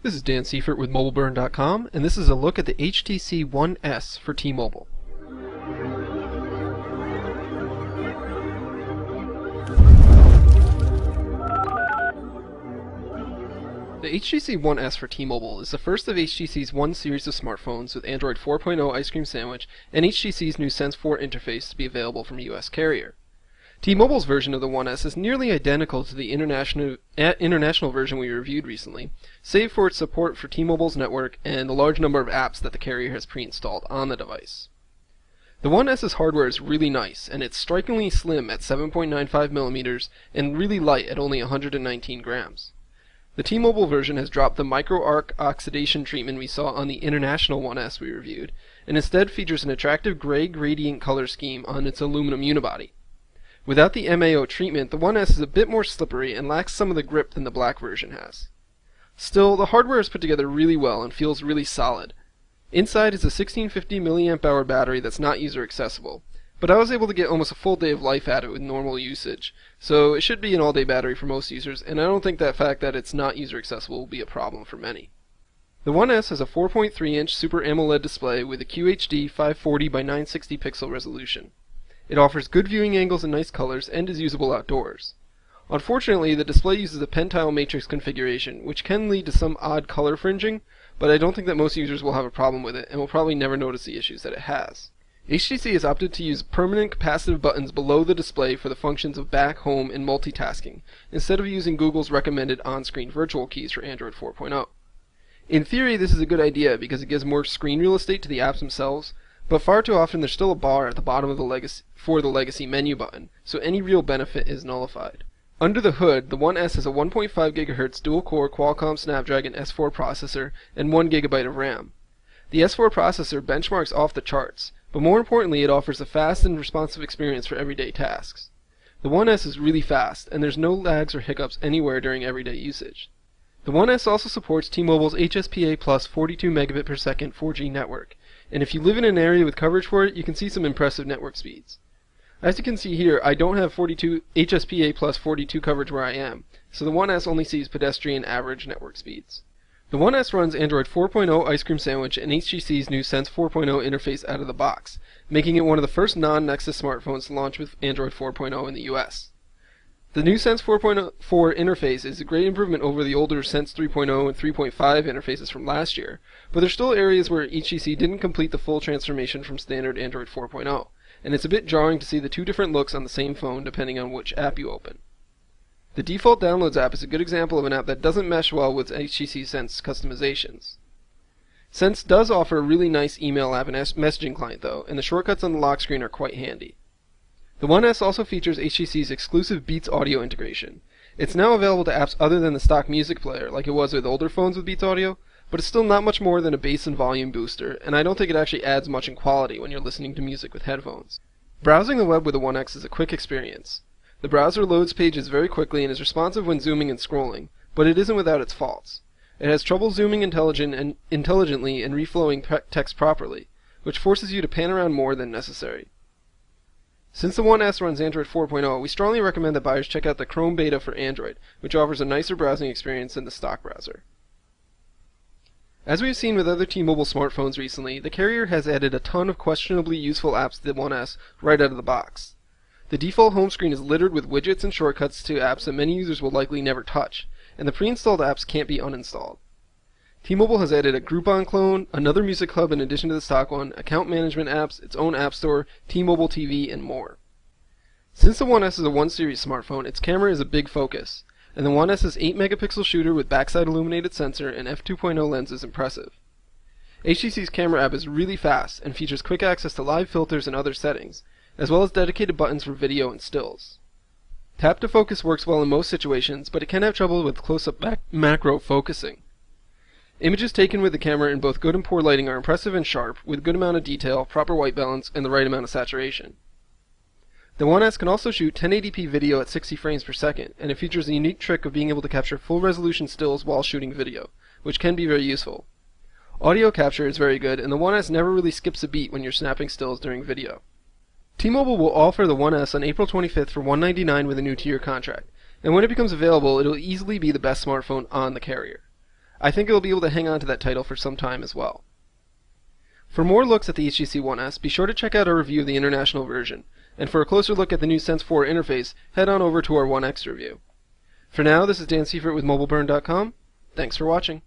This is Dan Seifert with MobileBurn.com, and this is a look at the HTC One S for T-Mobile. The HTC One S for T-Mobile is the first of HTC's One series of smartphones with Android 4.0 Ice Cream Sandwich and HTC's new Sense 4 interface to be available from a US carrier. T-Mobile's version of the One S is nearly identical to the international version we reviewed recently, save for its support for T-Mobile's network and the large number of apps that the carrier has pre-installed on the device. The One S's hardware is really nice, and it's strikingly slim at 7.95mm and really light at only 119 grams. The T-Mobile version has dropped the micro-arc oxidation treatment we saw on the international One S we reviewed, and instead features an attractive gray gradient color scheme on its aluminum unibody. Without the MAO treatment, the One S is a bit more slippery and lacks some of the grip than the black version has. Still, the hardware is put together really well and feels really solid. Inside is a 1650 mAh battery that's not user accessible, but I was able to get almost a full day of life out of it with normal usage, so it should be an all-day battery for most users, and I don't think that fact that it's not user accessible will be a problem for many. The One S has a 4.3-inch Super AMOLED display with a QHD 540 by 960 pixel resolution. It offers good viewing angles and nice colors, and is usable outdoors. Unfortunately, the display uses a pentile matrix configuration, which can lead to some odd color fringing, but I don't think that most users will have a problem with it, and will probably never notice the issues that it has. HTC has opted to use permanent capacitive buttons below the display for the functions of back, home, and multitasking, instead of using Google's recommended on-screen virtual keys for Android 4.0. In theory, this is a good idea because it gives more screen real estate to the apps themselves, but far too often there's still a bar at the bottom of the legacy menu button, so any real benefit is nullified. Under the hood, the One S has a 1.5 GHz dual-core Qualcomm Snapdragon S4 processor and 1 GB of RAM. The S4 processor benchmarks off the charts, but more importantly it offers a fast and responsive experience for everyday tasks. The One S is really fast, and there's no lags or hiccups anywhere during everyday usage. The One S also supports T-Mobile's HSPA Plus 42 megabit per second 4G network, and if you live in an area with coverage for it, you can see some impressive network speeds. As you can see here, I don't have HSPA Plus 42 coverage where I am, so the One S only sees pedestrian average network speeds. The One S runs Android 4.0 Ice Cream Sandwich and HTC's new Sense 4.0 interface out of the box, making it one of the first non-Nexus smartphones to launch with Android 4.0 in the US. The new Sense 4.4 interface is a great improvement over the older Sense 3.0 and 3.5 interfaces from last year, but there's still areas where HTC didn't complete the full transformation from standard Android 4.0, and it's a bit jarring to see the two different looks on the same phone depending on which app you open. The default Downloads app is a good example of an app that doesn't mesh well with HTC Sense customizations. Sense does offer a really nice email app and messaging client though, and the shortcuts on the lock screen are quite handy. The One S also features HTC's exclusive Beats Audio integration. It's now available to apps other than the stock music player, like it was with older phones with Beats Audio, but it's still not much more than a bass and volume booster, and I don't think it actually adds much in quality when you're listening to music with headphones. Browsing the web with the One X is a quick experience. The browser loads pages very quickly and is responsive when zooming and scrolling, but it isn't without its faults. It has trouble zooming intelligently and reflowing text properly, which forces you to pan around more than necessary. Since the One S runs Android 4.0, we strongly recommend that buyers check out the Chrome Beta for Android, which offers a nicer browsing experience than the stock browser. As we've seen with other T-Mobile smartphones recently, the carrier has added a ton of questionably useful apps to the One S right out of the box. The default home screen is littered with widgets and shortcuts to apps that many users will likely never touch, and the pre-installed apps can't be uninstalled. T-Mobile has added a Groupon clone, another music hub in addition to the stock one, account management apps, its own app store, T-Mobile TV, and more. Since the One S is a 1 series smartphone, its camera is a big focus, and the One S's 8 megapixel shooter with backside illuminated sensor and f2.0 lens is impressive. HTC's camera app is really fast and features quick access to live filters and other settings, as well as dedicated buttons for video and stills. Tap to focus works well in most situations, but it can have trouble with close-up macro focusing. Images taken with the camera in both good and poor lighting are impressive and sharp, with good amount of detail, proper white balance, and the right amount of saturation. The One S can also shoot 1080p video at 60 frames per second, and it features a unique trick of being able to capture full-resolution stills while shooting video, which can be very useful. Audio capture is very good, and the One S never really skips a beat when you're snapping stills during video. T-Mobile will offer the One S on April 25th for $199 with a new tier contract, and when it becomes available, it'll easily be the best smartphone on the carrier. I think it will be able to hang on to that title for some time as well. For more looks at the HTC One S, be sure to check out our review of the international version, and for a closer look at the new Sense 4 interface, head on over to our One X review. For now, this is Dan Seifert with MobileBurn.com. Thanks for watching.